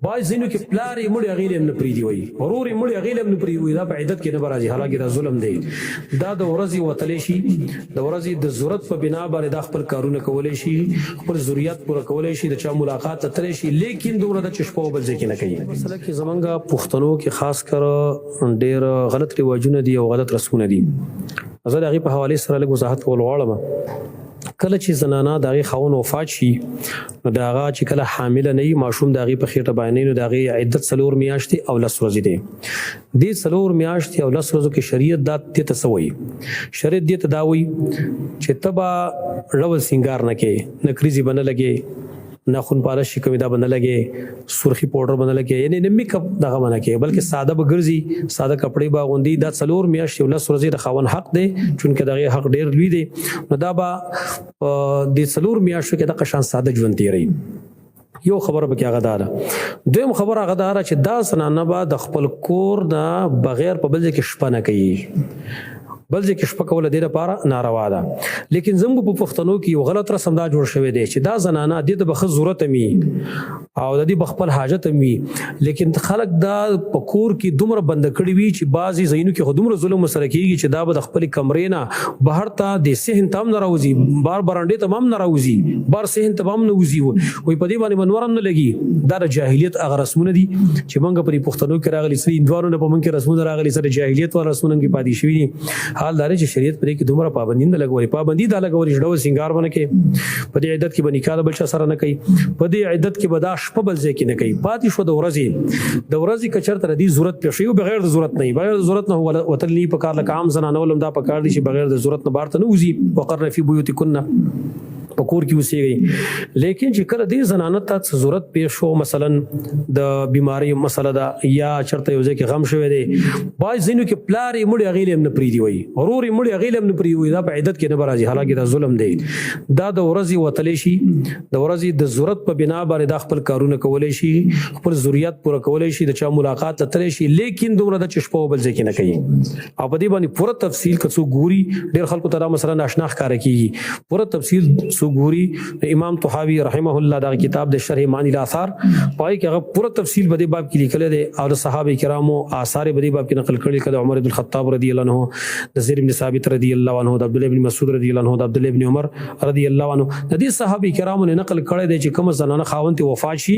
باز زینو کې پلار یې مړ غیل هم نه پریدي وي ورور یې مړ غیل هم نه پریدي وي دا په عدت کې نه راځي حالانکه دا ظلم دی دا د ورځې وتلې شي د ورځې د ضرورت په بنا باندې د خپل کارونه کولای شي خپل ضرورت پوره کولای شي د چا ملاقات ترې شي لیکن دومره د چشپو بل ځکه نه کوي مثلا کې زمونږ پښتنو کې خاص کر ډېر غلط رواجونه دي او غلط رسمونه دي زه د هغې په حوالې سره لږ وضاحت کول غواړم کله چې زنانه د هغې خاوند وفات شي نو د هغه چې کله حامله نه وي ماشوم د هغې په خېټه باندې نو د هغې عدت 4 میاشتې او 10 ورځې دی دې 4 میاشتې او 10 ورځو کې شریعت دا دې ته څه وایي شریعت دې ته دا وایي چې ته به ډول سینګار نه کوې نکریزې به نه لګې ناخن پالش کوي دا بنه لګي سرخی پاوډر بنه لګي یعنی نه میک اپ دغه بنه کې بلکې ساده بګرځي ساده کپڑے باغوندي دا 4 میاشتې ولس ورځې د خاون حق دی چونکه دغه حق ډیر لوی دی نو دا با د 4 میاشتو کې د قشان ساده ژوند تیری یو خبره به کې هغه دار دویم خبره هغه دار چې دا سنانه با د خپل کور نه بغیر په بل کې شپه نه کوي بل ځکه شپه کول د لپاره ناروا ده لیکن زموږ په پښتنو کې یو غلط رسم دا جوړ شوی دی چې دا زنانه د بخښ ضرورت می او د دې بخپل حاجت می لیکن خلک دا په کور کې دومره بند کړی وي چې بعضی زینو کې خودمره ظلم سره کیږي چې دا به د خپل کمرې نه بهر ته د صحن تام نه راوځي بار برانډې تمام نه راوځي بار صحن تمام نه وځي وي په دې باندې منورم نه لګي دا د جاهلیت هغه رسمونه دي چې موږ په پښتنو کې راغلي سړي اندوارونه په موږ کې رسمونه راغلي سره جاهلیت ول رسمونه کې پاتې شوي دي حال دا چې شریعت پرې کې دومره پابندي نه لګوري پابندي دا لګوري چې ډول سنگار باندې کې په دې عدت کې باندې کال بل څه سره نه کوي په دې عدت کې بدا شپه بل ځای کې نه کوي پاتې شو د ورځې کچر تر دې ضرورت پېښ شي بغیر د ضرورت نه بغیر د ضرورت نه وتل نه په کار لکه عام زنانه ولم دا په کار دي چې بغیر د ضرورت نه بارته نه وځي وقرن فی بیوتکن پکور کې اوسېږي لیکن چې کله دې زنانه ته ضرورت پېښ شو مثلا د بیماری مسله دا یا چرته یو ځکه غم شوی دی باز زینو کې پلار یې مړ غیل هم نه پریدي وي ورور یې مړ غیل هم نه پریدي وي دا په عدت کې نه راځي حالانکه دا ظلم دی دا د ورځې وتلې شي د ورځې د ضرورت په بنا باندې د خپل کارونه کولای شي خپل ضرورت پوره کولای شي د چا ملاقات ترې شي لیکن دومره د چشپو بل ځکه نه کوي او په دې باندې پوره تفصیل کڅو ګوري ډېر خلکو ته مثلا ناشنا ښکار کیږي پوره تفصیل ګوري امام طحاوی رحمه الله دا کتاب د شرح معنی الاثار پای کې هغه پوره تفصیل په دې باب کې لیکل دي او د صحابه کرامو آثار په دې باب کې نقل کړي کله عمر بن الخطاب رضی الله عنه د زید بن ثابت رضی الله عنه د عبد الله بن مسعود رضی الله عنه د عبد الله بن عمر رضی الله عنه د دې صحابه کرامو نه نقل کړي دي چې کوم زنانه خاوند وفات شي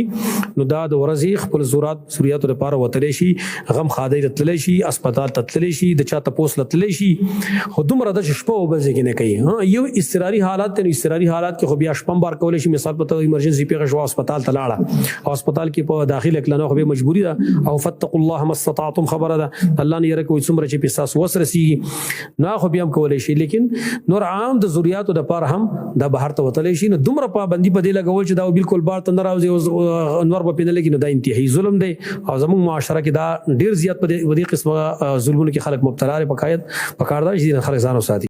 نو دا د ورځې خپل ضرورت لپاره وتلې شي غم خادي تللی شي هسپتال تللی شي د چا تپوس تللی شي خو دومره د شپه وبل ځکه نه کوي یو استراری حالات ته استراری حالات کې خو بیا شپم بار کولای شي مثال په ایمرجنسي پیښه شو هسپتال ته لاړه او هسپتال کې په داخله کلنه خو به مجبوری ده او فتقوا الله ما استطعتم خبره ده الله نه یره کوئی څومره چې پساس وسرسي نه خو بیا هم کولای شي لیکن نور عام د ضرورتو د پاره هم د بهر ته وتلې شي نو دومره پابندي په دې لګول چې دا بالکل بار ته نه راوځي نور په پینل کې نو دا انتهایی ظلم دی او زموږ معاشره کې دا ډیر زیات په دې قسمه ظلمونو کې خلک مبتلا لري پکایت پکاردار شي خلک ځان وساتي